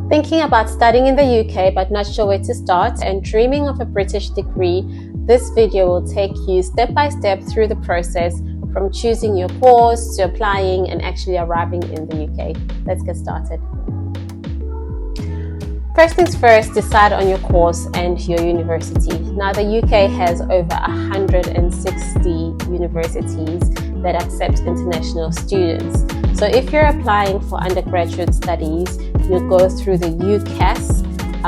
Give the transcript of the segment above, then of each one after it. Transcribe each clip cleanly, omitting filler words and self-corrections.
Thinking about studying in the UK but not sure where to start and dreaming of a British degree, this video will take you step by step through the process from choosing your course to applying and actually arriving in the UK. Let's get started. First things first, decide on your course and your university. Now, the UK has over 160 universities that accept international students. So if you're applying for undergraduate studies, you'll go through the UCAS,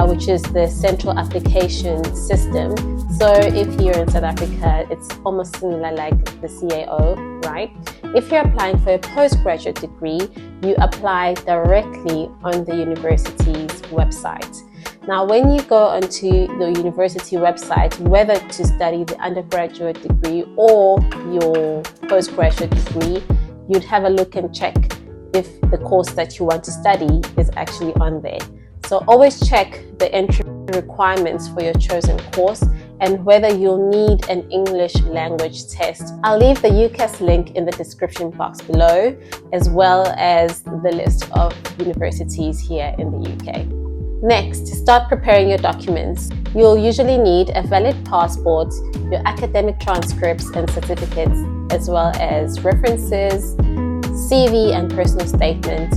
which is the Central Application System. So if you're in South Africa, it's almost similar like the CAO, right? If you're applying for a postgraduate degree, you apply directly on the university's website. Now, when you go onto the university website, whether to study the undergraduate degree or your postgraduate degree, you'd have a look and check if the course that you want to study is actually on there. So always check the entry requirements for your chosen course and whether you'll need an English language test. I'll leave the UCAS link in the description box below, as well as the list of universities here in the UK. Next, start preparing your documents. You'll usually need a valid passport, your academic transcripts and certificates, as well as references, CV and personal statement,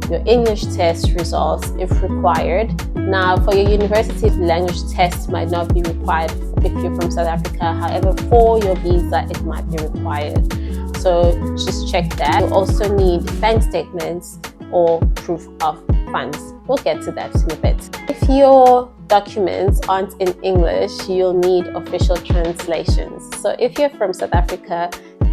your English test results if required. Now, for your university, language test might not be required if you're from South Africa. However, for your visa, it might be required. So just check that. You'll also need bank statements or proof of funds. We'll get to that in a bit. If your documents aren't in English, you'll need official translations. So if you're from South Africa,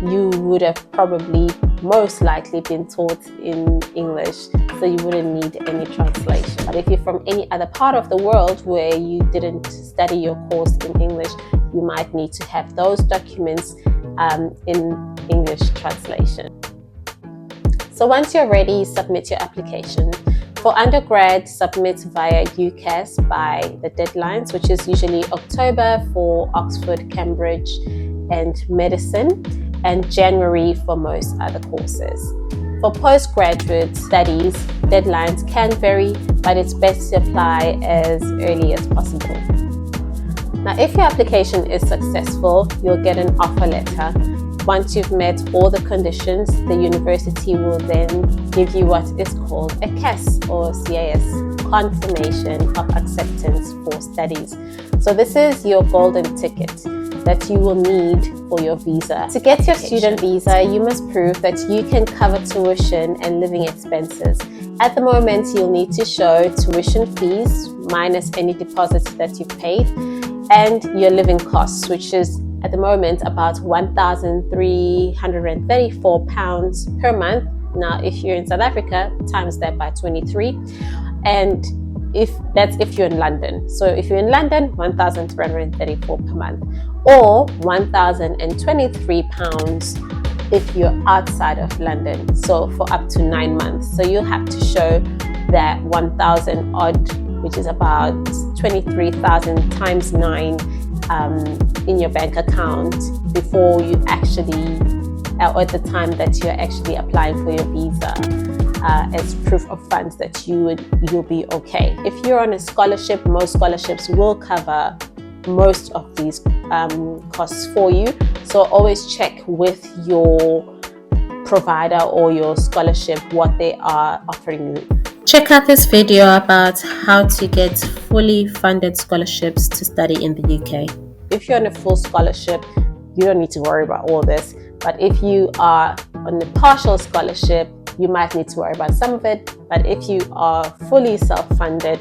you would have probably most likely been taught in English, so you wouldn't need any translation. But if you're from any other part of the world where you didn't study your course in English, you might need to have those documents in English translation. So once you're ready, submit your application. For undergrad, submit via UCAS by the deadlines, which is usually October for Oxford, Cambridge, and medicine, and January for most other courses. For postgraduate studies, deadlines can vary, but it's best to apply as early as possible. Now, if your application is successful, you'll get an offer letter. Once you've met all the conditions, the university will then give you what is called a CAS or CAS, confirmation of acceptance for studies. So this is your golden ticket that you will need for your visa. To get your student visa, you must prove that you can cover tuition and living expenses. At the moment, you'll need to show tuition fees minus any deposits that you've paid and your living costs, which is at the moment about £1,334 per month. Now, if you're in South Africa, times that by 23. And if you're in London. So if you're in London, £1,334 per month, or £1,023 if you're outside of London. So for up to 9 months. So you'll have to show that 1,000 odd, which is about 23,000 times 9 in your bank account before you actually, or at the time that you're actually applying for your visa. As proof of funds that you'll be okay. If you're on a scholarship, most scholarships will cover most of these costs for you. So always check with your provider or your scholarship what they are offering you. Check out this video about how to get fully funded scholarships to study in the UK. If you're on a full scholarship, you don't need to worry about all this. But if you are on a partial scholarship, you might need to worry about some of it, but if you are fully self-funded,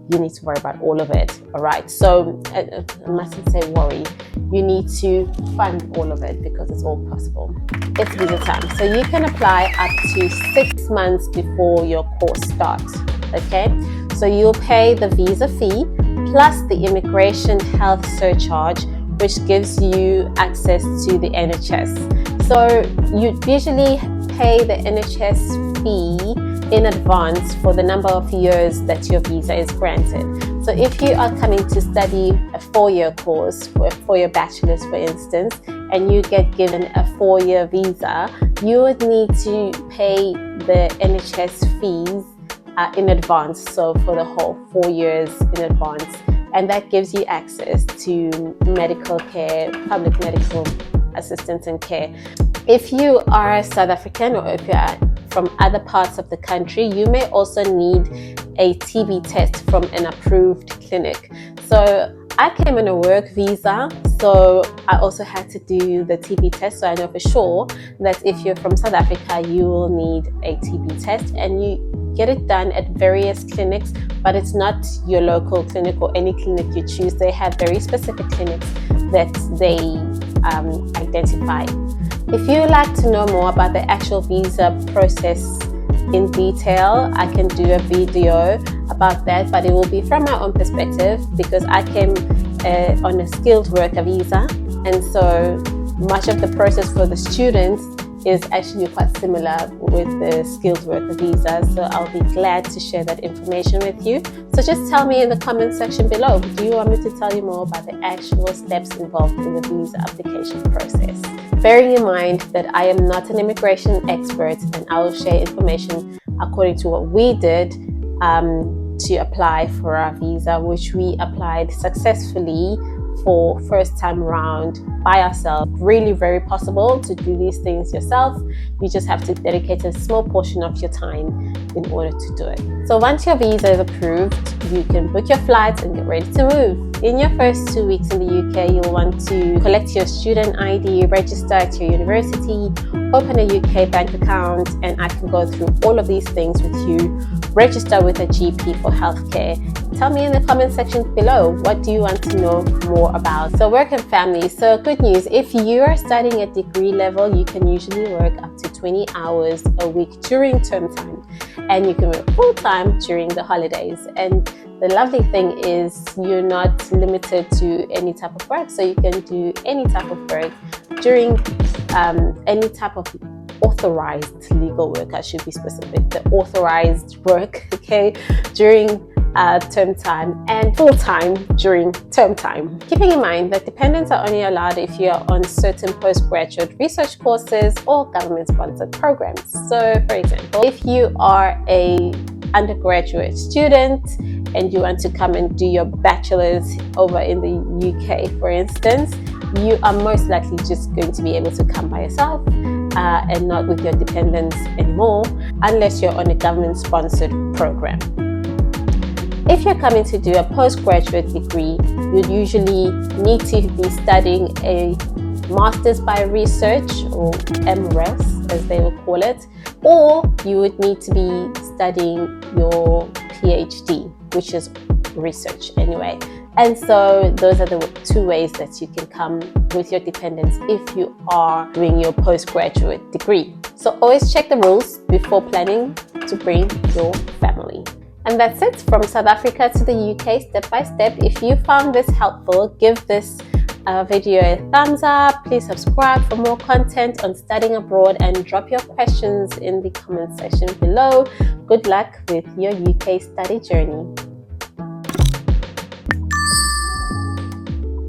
you need to worry about all of it. All right, so I mustn't say worry, you need to fund all of it because it's all possible. It's visa time, so you can apply up to 6 months before your course starts. Okay, so you'll pay the visa fee plus the immigration health surcharge, which gives you access to the NHS. So you usually pay the NHS fee in advance for the number of years that your visa is granted. So if you are coming to study a 4-year course, for a 4-year bachelor's for instance, and you get given a 4-year visa, you would need to pay the NHS fees in advance, so for the whole 4 years in advance, and that gives you access to medical care, public medical assistance and care. If you are South African or if you are from other parts of the country, you may also need a TB test from an approved clinic. So I came on a work visa, so I also had to do the TB test. So I know for sure that if you're from South Africa, you will need a TB test, and you get it done at various clinics, but it's not your local clinic or any clinic you choose. They have very specific clinics that they identify. If you would like to know more about the actual visa process in detail, I can do a video about that, but it will be from my own perspective because I came on a skilled worker visa, and so much of the process for the students is actually quite similar with the skilled worker visa. So I'll be glad to share that information with you. So just tell me in the comment section below, do you want me to tell you more about the actual steps involved in the visa application process? Bearing in mind that I am not an immigration expert, and I will share information according to what we did to apply for our visa, which we applied successfully for first time around by ourselves. Really very possible to do these things yourself. You just have to dedicate a small portion of your time in order to do it. So once your visa is approved, you can book your flights and get ready to move. In your first 2 weeks in the UK, you'll want to collect your student ID, register at your university, open a UK bank account, and I can go through all of these things with you. Register with a GP for healthcare. Tell me in the comment section below, what do you want to know more about? So work and family. So good news, if you are studying at degree level, you can usually work up to 20 hours a week during term time, and you can work full time during the holidays. And the lovely thing is you're not limited to any type of work, so you can do any type of work during any type of authorized legal work. I should be specific, the authorized work, okay, during term time and full time during term time. Keeping in mind that dependents are only allowed if you are on certain postgraduate research courses or government sponsored programs. So for example, if you are a undergraduate student and you want to come and do your bachelor's over in the UK, for instance, you are most likely just going to be able to come by yourself and not with your dependents anymore, unless you're on a government-sponsored program. If you're coming to do a postgraduate degree, you'd usually need to be studying a Master's by Research, or MRes as they will call it, or you would need to be studying your PhD, which is research anyway. And so those are the two ways that you can come with your dependents if you are doing your postgraduate degree. So always check the rules before planning to bring your family. And that's it from South Africa to the UK, step by step. If you found this helpful, give this video a thumbs up. Please subscribe for more content on studying abroad, and drop your questions in the comment section below. Good luck with your UK study journey.